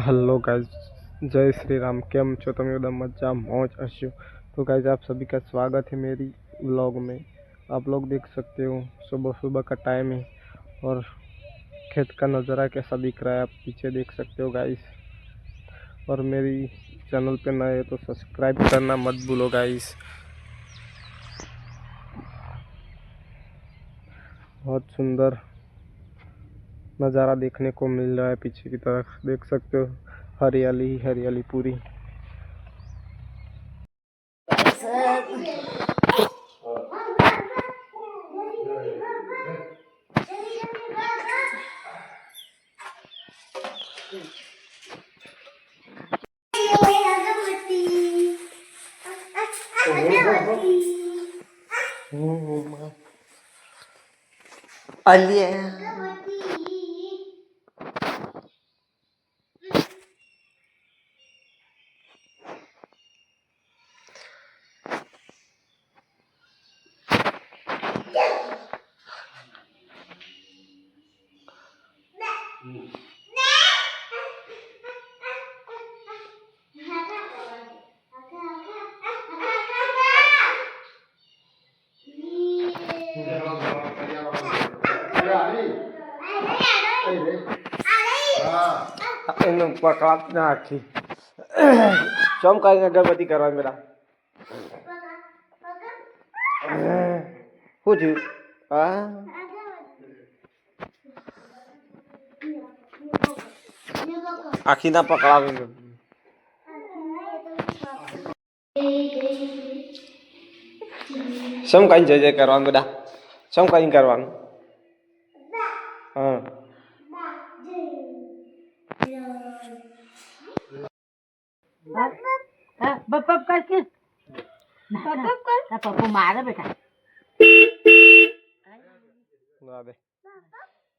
Hello guys, जय श्री राम। केम छो तुम एकदम मजा मौज हशो। तो गाइस, आप सभी का स्वागत है मेरी व्लॉग में। आप लोग देख सकते हो सुबह सुबह का टाइम है और खेत का नज़ारा कैसा दिख रहा है, आप पीछे देख सकते हो गाइस। और मेरी चैनल पे नए हो तो सब्सक्राइब करना मत भूलो गाइस। बहुत सुंदर नज़ारा देखने को मिल रहा है, पीछे की तरफ देख सकते हो हरियाली ही हरियाली पूरी। अलिया એનું પકડાત ના આખી ચમ કરીને અગરબત્તી કરવાની બેટા શું થયું? હા, આખી ના પકડાવે. સમ કઈ જય જય કરવાનું બેટા, સમ કઈ કરવાનું. હા, બપ કરકે પપ્પુ મારે બેટા ના દે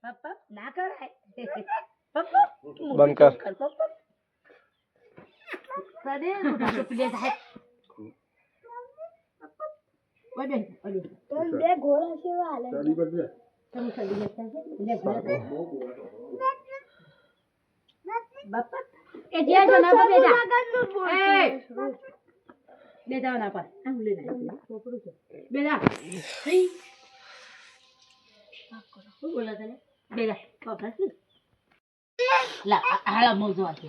પપ્પા ના કરાય પપ્પા બંધ કર. પપ્પા સડે મોટા પ્લે થાય ઓડે બે ઘોડા સેવા હાલે ચાલી પર બે તમે સડી જતા છે લે ઘોડા બાપા એ જે જના પર બેટા એ ले जाओ ना पर हम ले नहीं छोकरू છે બેટા હઈ શું બોલા તને બેટા પાપા છે લા હાલા મો જો આકે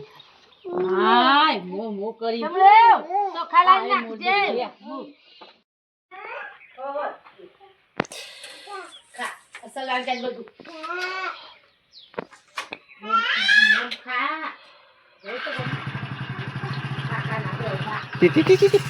હાય મો કરી તો ખાલા નાખજે ખા અસલ આ જાય બધું ખા ટી ટી ટી ટી